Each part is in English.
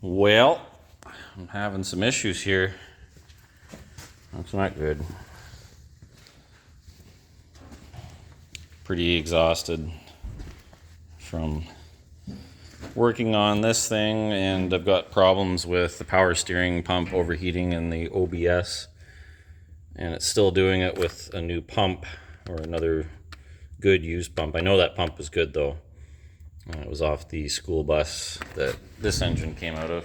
Well, I'm having some issues here. That's not good. Pretty exhausted from working on this thing, and I've got problems with the power steering pump overheating in the OBS, and it's still doing it with a new pump or another good used pump. I know that pump is good though. It was off the school bus that this engine came out of.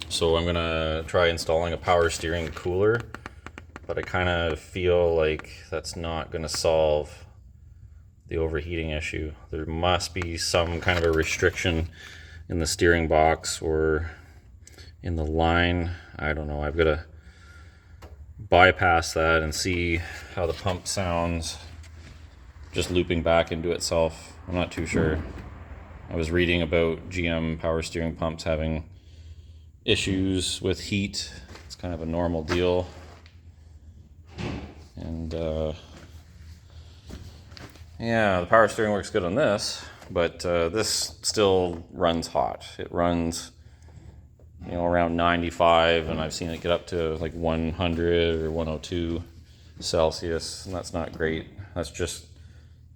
So I'm gonna try installing a power steering cooler, but I kind of feel like that's not gonna solve the overheating issue. There must be some kind of a restriction in the steering box or in the line. I don't know. I've got to bypass that and see how the pump sounds just looping back into itself. I'm not too sure. I was reading about GM power steering pumps having issues with heat. It's kind of a normal deal. And yeah, the power steering works good on this, but this still runs hot. It runs, around 95, and I've seen it get up to like 100 or 102 Celsius, and that's not great. That's just,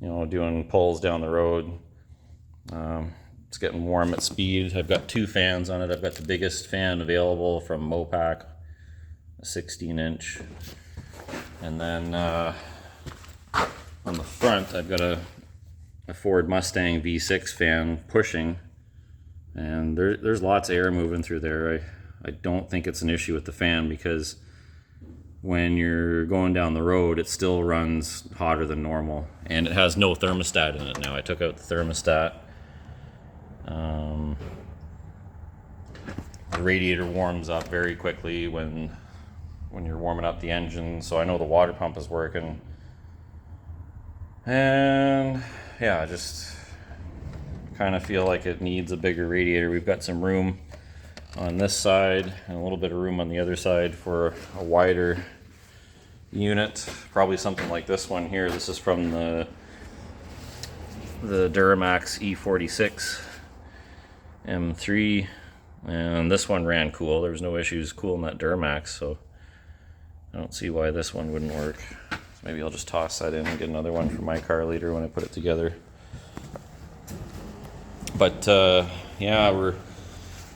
doing pulls down the road. It's getting warm at speed. I've got two fans on it. I've got the biggest fan available from Mopac, a 16-inch. And then on the front, I've got a Ford Mustang V6 fan pushing. And there's lots of air moving through there. I don't think it's an issue with the fan, because when you're going down the road, it still runs hotter than normal. And it has no thermostat in it now. I took out the thermostat. The radiator warms up very quickly when you're warming up the engine, so I know the water pump is working. And yeah, I just kind of feel like it needs a bigger radiator. We've got some room on this side and a little bit of room on the other side for a wider unit, probably something like this one here. This is from the Duramax E46 M3, and this one ran cool. There was no issues cooling that Duramax, so I don't see why this one wouldn't work. So maybe I'll just toss that in and get another one for my car later when I put it together. But yeah, we're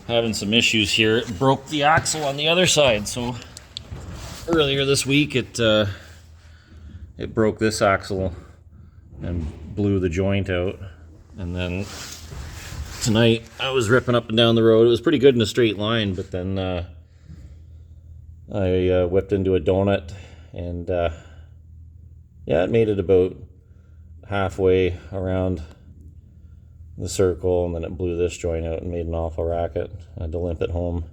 having some issues here. It broke the axle on the other side, so earlier this week it broke this axle and blew the joint out. And then tonight I was ripping up and down the road. It was pretty good in a straight line, but then I whipped into a donut, and yeah, it made it about halfway around the circle, and then it blew this joint out and made an awful racket. I had to limp it home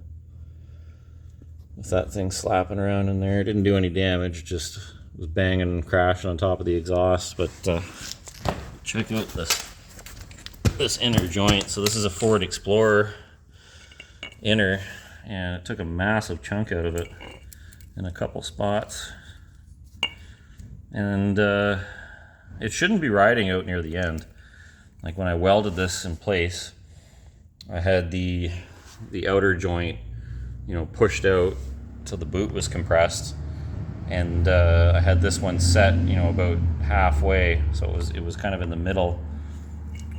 with that thing slapping around in there. It didn't do any damage, just was banging and crashing on top of the exhaust. But check out this inner joint. So this is a Ford Explorer inner, and it took a massive chunk out of it in a couple spots. And it shouldn't be riding out near the end. Like when I welded this in place, I had the outer joint, pushed out so the boot was compressed, and I had this one set, about halfway, so it was kind of in the middle,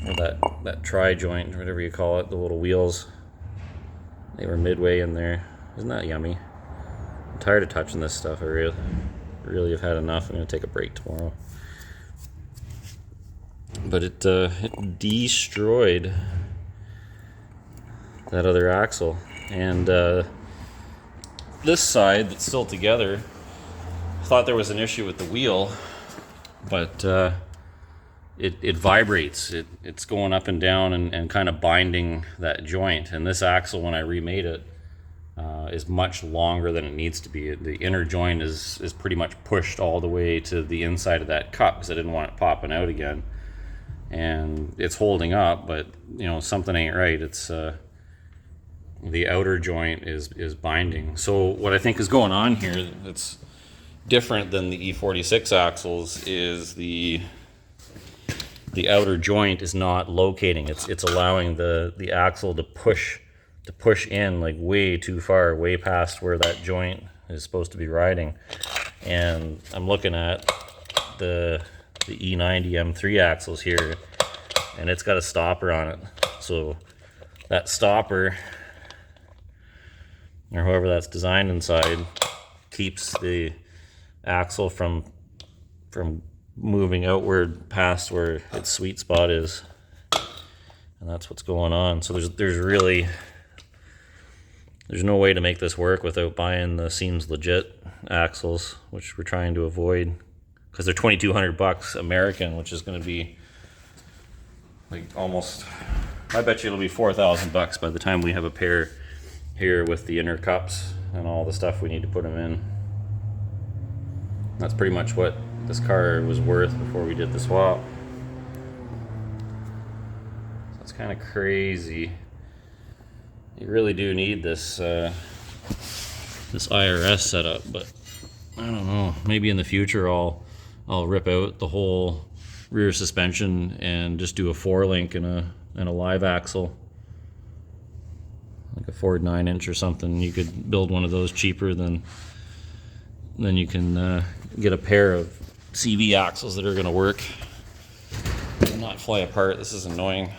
or that tri joint, or whatever you call it, the little wheels. They were midway in there. Isn't that yummy? I'm tired of touching this stuff. I really have had enough. I'm gonna take a break tomorrow. But it destroyed that other axle, and this side that's still together, I thought there was an issue with the wheel, but it vibrates. It's going up and down and kind of binding that joint. And this axle, when I remade it, is much longer than it needs to be. The inner joint is pretty much pushed all the way to the inside of that cup, because I didn't want it popping out again. And it's holding up, but something ain't right. It's the outer joint is binding. So what I think is going on here that's different than the E46 axles is the the outer joint is not locating. It's allowing the axle to push in like way too far, way past where that joint is supposed to be riding. And I'm looking at the E90 M3 axles here, and it's got a stopper on it. So that stopper, or however that's designed inside, keeps the axle from moving outward past where its sweet spot is. And that's what's going on. So there's no way to make this work without buying the Seemslegit axles, which we're trying to avoid, because they're $2,200 American, which is going to be like almost, I bet you it'll be $4,000 by the time we have a pair here with the inner cups and all the stuff we need to put them in. That's pretty much what this car was worth before we did the swap. That's kind of crazy. You really do need this this IRS setup, but I don't know. Maybe in the future I'll rip out the whole rear suspension and just do a 4-link and a live axle, like a Ford 9-inch or something. You could build one of those cheaper than you can get a pair of CV axles that are going to work and not fly apart. This is annoying.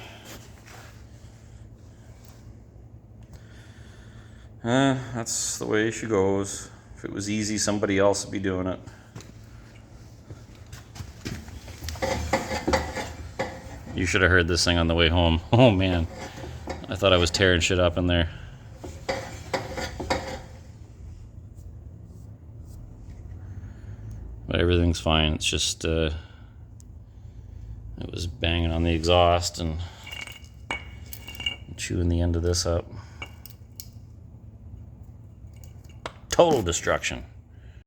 That's the way she goes. If it was easy, somebody else would be doing it. You should have heard this thing on the way home. Oh man, I thought I was tearing shit up in there. But everything's fine. It's just it was banging on the exhaust and chewing the end of this up. Total destruction.